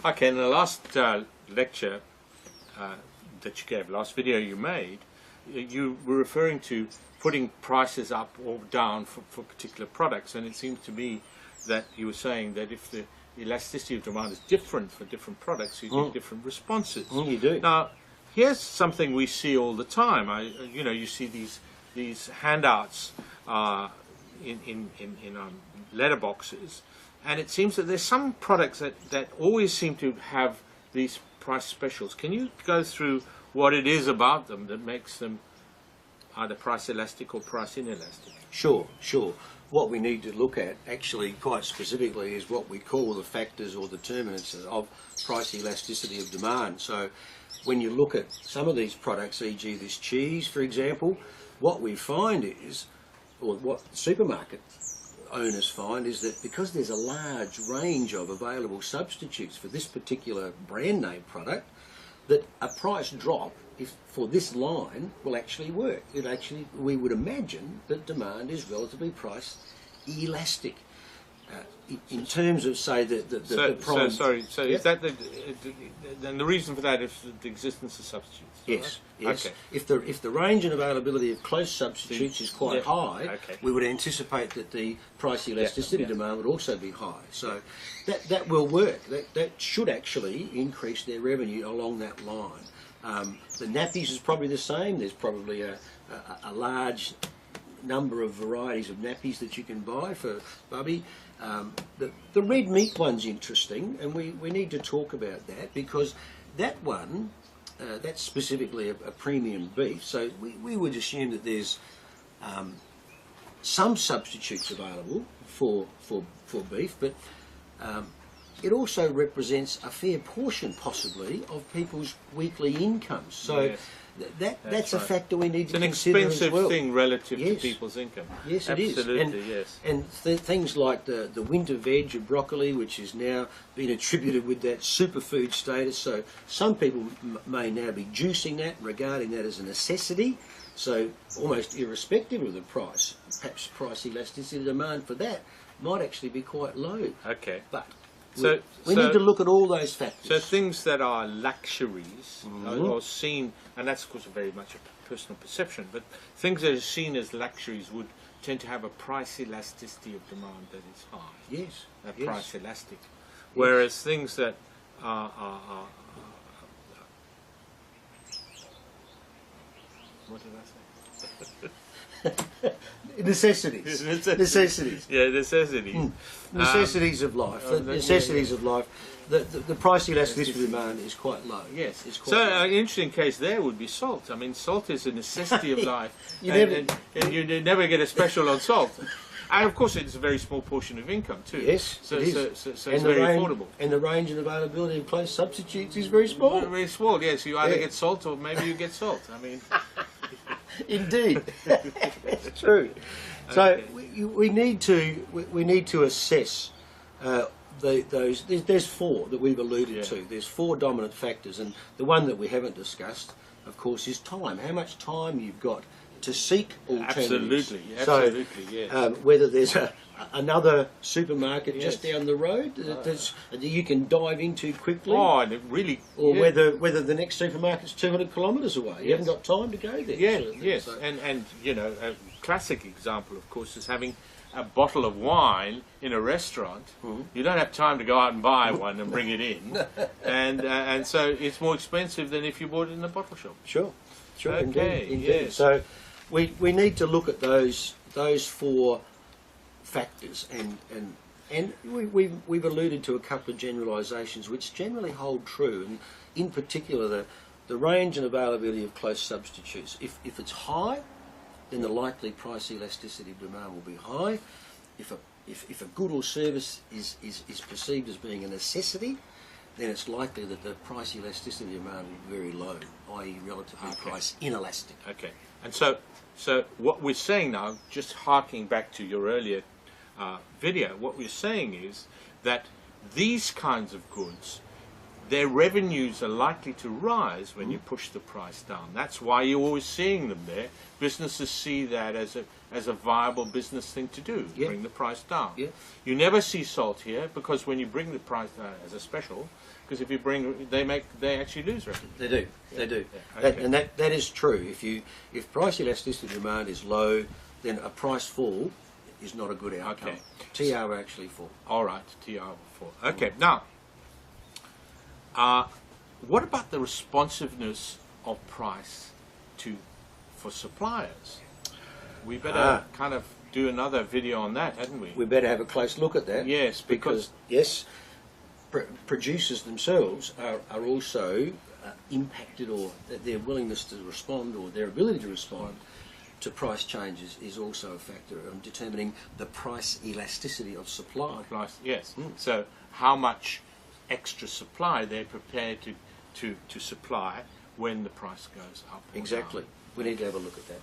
Okay, in the last lecture that you gave, last video you made, you were referring to putting prices up or down for particular products, and it seems to me that you were saying that if the elasticity of demand is different for different products, you get different responses. You do. Now, here's something we see all the time. You see these handouts in letterboxes, and it seems that there's some products that always seem to have these price specials. Can you go through what it is about them that makes them either price elastic or price inelastic? Sure. What we need to look at actually quite specifically is what we call the factors or determinants of price elasticity of demand. So when you look at some of these products, e.g. this cheese, for example, what we find is, or what supermarket owners find, is that because there's a large range of available substitutes for this particular brand name product, that a price drop for this line will actually work. We would imagine that demand is relatively price elastic. In terms of, say, the prime... So is that then the reason for that is the existence of substitutes? Yes, right? yes. Okay. If the range and availability of close substitutes is quite high, we would anticipate that the price elasticity demand would also be high. So that will work. That should actually increase their revenue along that line. The nappies is probably the same. There's probably a large number of varieties of nappies that you can buy for Bubby. The red meat one's interesting, and we need to talk about that, because that one, that's specifically a premium beef, so we would assume that there's some substitutes available for beef, but it also represents a fair portion, possibly, of people's weekly incomes. So that's a factor we need to consider as well. It's an expensive thing relative to people's income. Yes, it is. Absolutely, yes. And things like the winter veg of broccoli, which has now been attributed with that superfood status. So some people may now be juicing that, regarding that as a necessity. So almost irrespective of the price, perhaps price elasticity demand for that might actually be quite low. Okay. But we need to look at all those factors. So things that are luxuries are seen, and that's of course very much a personal perception, but things that are seen as luxuries would tend to have a price elasticity of demand that is high. Yes. Price elastic. Whereas things that are what did I say? Necessities. Necessities. Yeah, necessities. Necessities of life. The necessities of life. The price elasticity of demand is quite low. Yes. It's quite So low. an interesting case there would be salt. I mean, salt is a necessity of life. You and you never get a special on salt. And of course, it's a very small portion of income too. Yes, so, it is. So it's very affordable. And the range and availability of close substitutes is very small. Very small, yes. You either get salt or maybe you get salt. I mean... Indeed, it's true. So we need to assess those. There's four that we've alluded to. There's four dominant factors, and the one that we haven't discussed, of course, is time. How much time you've got to seek alternatives. Absolutely, yes. Whether there's another supermarket just down the road that you can dive into quickly, and it really, or whether the next supermarket's 200 kilometres away. You haven't got time to go there. Yes. So. And you know, a classic example, of course, is having a bottle of wine in a restaurant. You don't have time to go out and buy one and bring it in, and so it's more expensive than if you bought it in a bottle shop. Sure, Okay, indeed. yes. So we need to look at those four factors, and we've alluded to a couple of generalisations which generally hold true, and in particular the range and availability of close substitutes. If it's high, then the likely price elasticity of demand will be high. If a good or service is perceived as being a necessity, then it's likely that the price elasticity of demand will be very low, i.e. relatively price inelastic. Okay. And so what we're saying now, just harking back to your earlier video, what we're saying is that these kinds of goods, their revenues are likely to rise when you push the price down. That's why you're always seeing them there. Businesses see that as a viable business thing to do, Yeah. bring the price down. Yeah. You never see salt here, because when you bring the price down as a special, because if you bring, they actually lose revenue. They do. They do. Yeah, okay. That is true. If price elasticity of demand is low, then a price fall is not a good outcome. Okay. TR will actually fall. All right, TR4. Okay, now, what about the responsiveness of price for suppliers? We better kind of do another video on that, hadn't we? We better have a close look at that. Yes, because yes, producers themselves are also impacted, or their willingness to respond or their ability to respond to price changes is also a factor in determining the price elasticity of supply. yes. So how much extra supply they're prepared to supply when the price goes up or Exactly. down. We need to have a look at that.